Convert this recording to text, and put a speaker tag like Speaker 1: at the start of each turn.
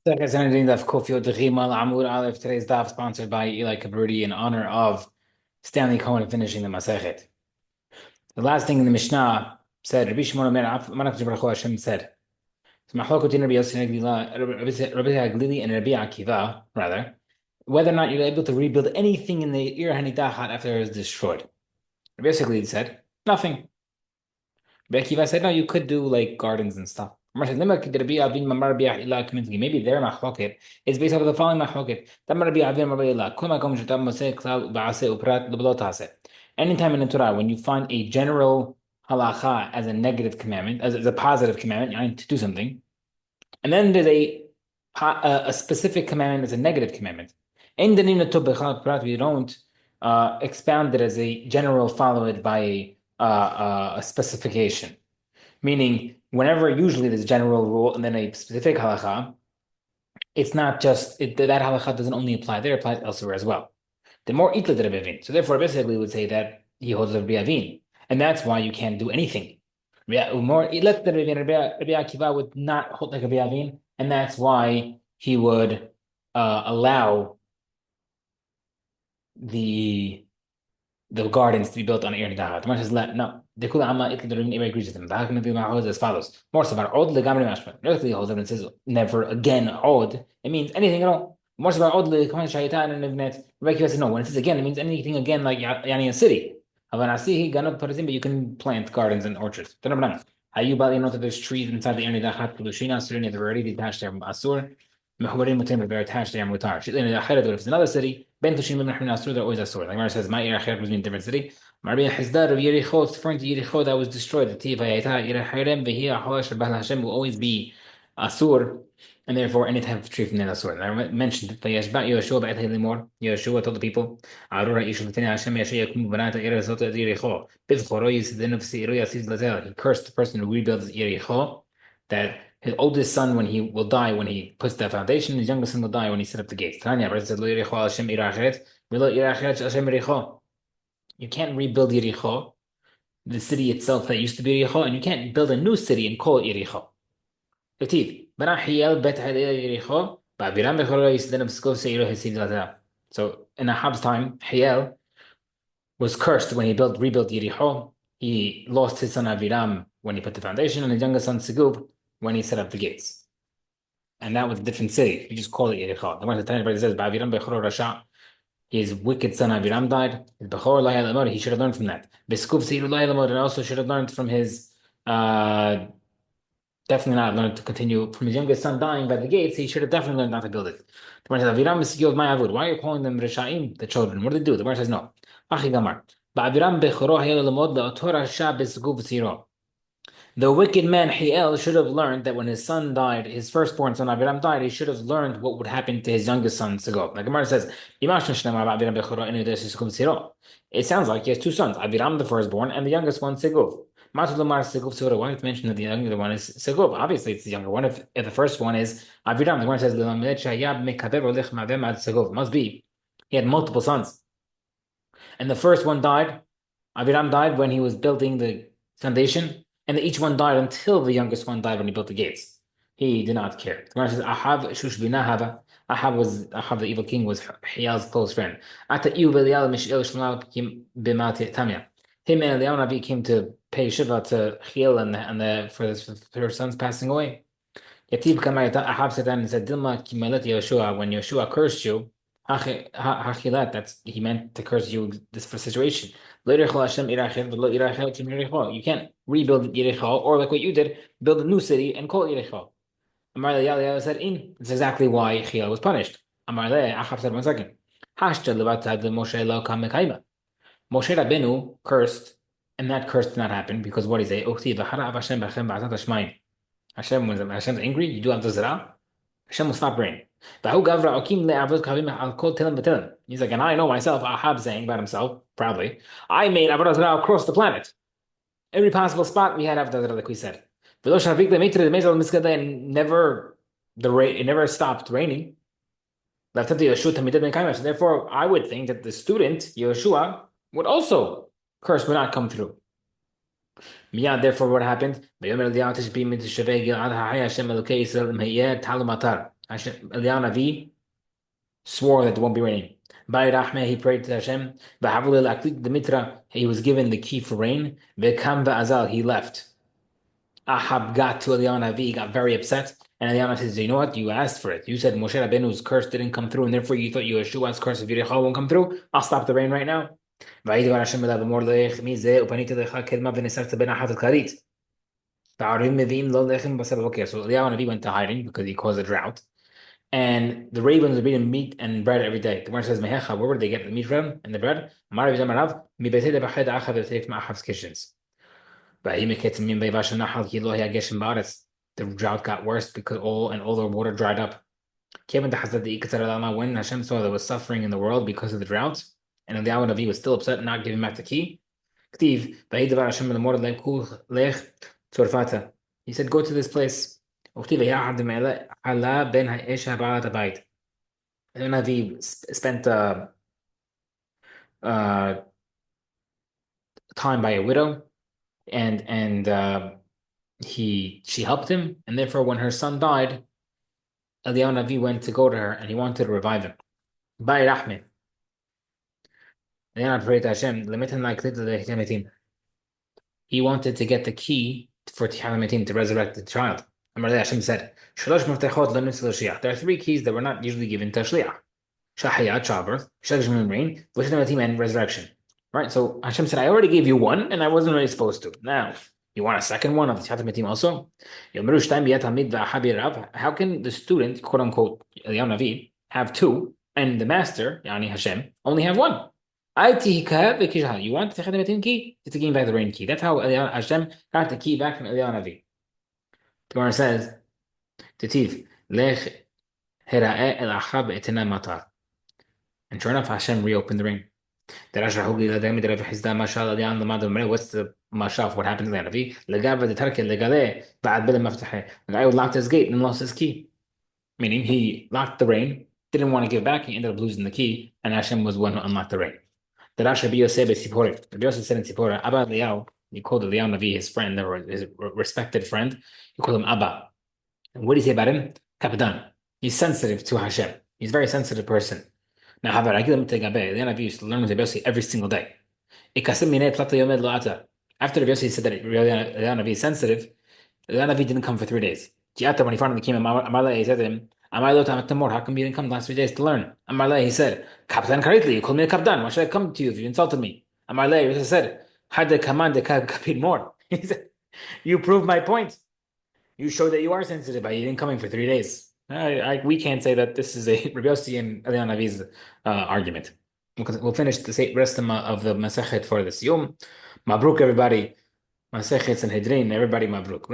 Speaker 1: Sanhedrin Daf Kofio Dechimal Amud Aleph. Today's daf sponsored by Eli Kabrudi in honor of Stanley Cohen finishing the Masechet. The last thing in the Mishnah said, Rabbi Shimon Omer Malach Baruch Hashem said, so Machlokot Rabbi Yossi Rabbi Haglili and Rabbi Akiva, rather, whether or not you're able to rebuild anything in the Ir Hanidachat after it was destroyed. Rabbi Yossi said, nothing. Rabbi Akiva said, no, you could do like gardens and stuff. Maybe their machloket is based off of the following machloket. Anytime in the Torah, when you find a general halacha as a negative commandment, as a positive commandment, you need to do something, and then there's a specific commandment as a negative commandment. We don't expound it as a general followed by a specification. Meaning, whenever usually there's a general rule and then a specific halacha, it's not just that halacha doesn't only apply there; it applies elsewhere as well. The more itla Rabbi Avin. So therefore, basically, we would say that he holds Rabbi Avin, and that's why you can't do anything. More itla Rabbi Akiva would not hold like Rabbi Avin, and that's why he would allow the gardens to be built on Ir Nidachat. The Gemara says, no. The Kula Amma Itli Dorim Ibn agrees with him. The Hakim Nabi Ma'od as follows. More about Od Legamri Mashma. Directly holds up and says, never again Od. It means anything at all. More about Od Legamri Shaytan and Ibnet. Rabbi Kiva says, no, when it says again, it means anything again like Yani a city. Havanasihi Ganot Parazim, but you can plant gardens and orchards. How you know that there's trees inside the Ir Nidachat Kedushina, Surani, they're already detached there from Asur. Mechubarim Mutim, they're attached there Mutar. If it's another city, Ben Tushim Ibn Hamina Asur, they're always Asur. Like Mara says, My Ir Achet was in a different city. Marbi Hizdad of Yericho, it's referring to Yericho that was destroyed. The Tivayata, Yerahirem, Vihia, Holash, Bahal Hashem will always be Asur, and therefore any type of tree from the Asur. And I mentioned that Yoshua Ba'et Helimor, Yoshua told the people, Arura Yishulatini Hashem Yashayakum Banata Yerazota Yericho, Bivchoro Yisidin of Siro Yasid Lazel. He cursed the person who rebuilds Yericho, that his oldest son, when he will die, when he puts that foundation, his youngest son will die when he set up the gates. Tanya, right, said, Lo Yericho Hashem Irachet, Velo Irachet Hashem Yericho. You can't rebuild Yericho, the city itself that used to be Yericho, and you can't build a new city and call it Yericho. So in Ahab's time, Hiel was cursed when he rebuilt Yericho. He lost his son Aviram when he put the foundation, and his youngest son Segub when he set up the gates. And that was a different city. You just call it Yericho. The one that says, Aviram Bechoro Rasha. His wicked son Aviram died. His Bechor Lai Lamod, he should have learned from that. Beskuf Seiru Lai Lamod, and also should have learned from his definitely not learned to continue from his youngest son dying by the gates. He should have definitely learned not to build it. The Gemara says, Aviram Misigil Ma'avud. Why are you calling them Rishaim, the children? What do they do? The Gemara says, no. Achi Gamar. Ba'aviram Bechoro Hayel Lamod La'otor Hasha Beskuf Seiru. The wicked man Hiel should have learned that when his son died, his firstborn son Aviram died, he should have learned what would happen to his youngest son Segov. Like Gemara says, it sounds like he has two sons, Aviram the firstborn and the youngest one Segov. Why did mention that the younger one is Segov? Obviously, it's the younger one. If the first one is Aviram, the Gemara says, it must be he had multiple sons. And the first one died, Aviram died when he was building the foundation. And each one died until the youngest one died when he built the gates. He did not care. The Gemara says, Ahab, the evil king, was Hiel's close friend. Him and Eliyahu Navi came to pay Shiva to Hiel and for her sons passing away. Ahab said and said, Dilma Yoshua, when Yoshua cursed you, that's he meant to curse you this for situation. You can't rebuild Yericho, or like what you did, build a new city and call it Yericho. Amar le said, That's exactly why Chiel was punished. Amar le, Achab said, 1 second. Moshe Rabbeinu cursed, and that curse did not happen, because what is it? Hashem's angry, you do have the zera, Hashem will stop rain. He's like, and I know myself, Ahab saying about himself, proudly, I made Avodah Zarah across the planet. Every possible spot we had Avodah Zarah, like we said. And it never stopped raining. So therefore, I would think that the student, Yeshua, would also curse would not come through. Yeah, therefore, what happened? Hashem Eliyahu Navi swore that there won't be raining. By Rahmeh, he prayed to Hashem. He was given the key for rain. Azal, he left. Ahab got to Eliyahu Navi, he got very upset. And Eliyahu Navi says, you know what? You asked for it. You said Moshe Rabbeinu's curse didn't come through, and therefore you thought Yeshua's curse of Yericho won't come through. I'll stop the rain right now. וידבר השם אליו לאמור לך מי זה ופניתי לך קדמה ונסרת בין אחת הכרית. והערבים מביאים לו לחם בשר בבוקר. So Eliyahu Navi went to hiding because he caused a drought. And the ravens were bringing meat and bread every day. The Gemara says, Mehecha, where would they get the meat from and the bread? Amar Rav Zimarav, mi beitei debached achav v'teif ma'achav's kitchens. The drought got worse because all the water dried up. When Hashem saw there was suffering in the world because of the drought, and Eliyahu Navi was still upset and not giving back the key, he said, go to this place. Eliyahu Navi spent time by a widow, and she helped him, and therefore when her son died, Eliyahu Navi went to go to her and he wanted to revive him. By Rahmeh. Eliyahu prayed to Hashem, he wanted to get the key for Tihametim to resurrect the child. And Hashem said, there are three keys that were not usually given to Shliach. Shahayat, childbirth, Shagashim, rain, and resurrection. Right? So Hashem said, I already gave you one, and I wasn't really supposed to. Now, you want a second one of the Tihat Metim also? How can the student, quote unquote, Eliyahu Navi, have two, and the master, Yani Hashem, only have one? You want the Tihat Metim key? It's giving back the rain key. That's how Hashem got the key back from Eliyahu Navi. The Gemara says, Tetiv, Lech Hera'e El Achab Etena Matar. And sure enough, Hashem reopened the rain. What's the mashal of what happened to the Navi? The guy who locked his gate and lost his key. Meaning he locked the rain, didn't want to give back, he ended up losing the key, and Hashem was the one who unlocked the rain. The Rabbi Yosef said in Tzipora, Abba Eliyahu, he called Eliyahu Navi his friend, or his respected friend. He called him Abba. And what do you say about him? Kapitan. He's sensitive to Hashem. He's a very sensitive person. Now, however, Eliyahu Navi used to learn with Rabbi Yossi every single day. After Rabbi Yossi said that Eliyahu Navi is sensitive, Eliyahu Navi didn't come for 3 days. When he finally came, he said to him, how come you didn't come the last 3 days to learn? He said, Kaptan Karitli, you called me a Kaptan. Why should I come to you if you insulted me? He said, more. He said, you proved my point. You showed that you are sensitive by you didn't coming for 3 days. We can't say that this is a Rabbi Yossi and Eliyahu Navi's argument. We'll finish the rest of the Masechet for this Yom. Mabruk, everybody. Masechet Sanhedrin, everybody Mabruk.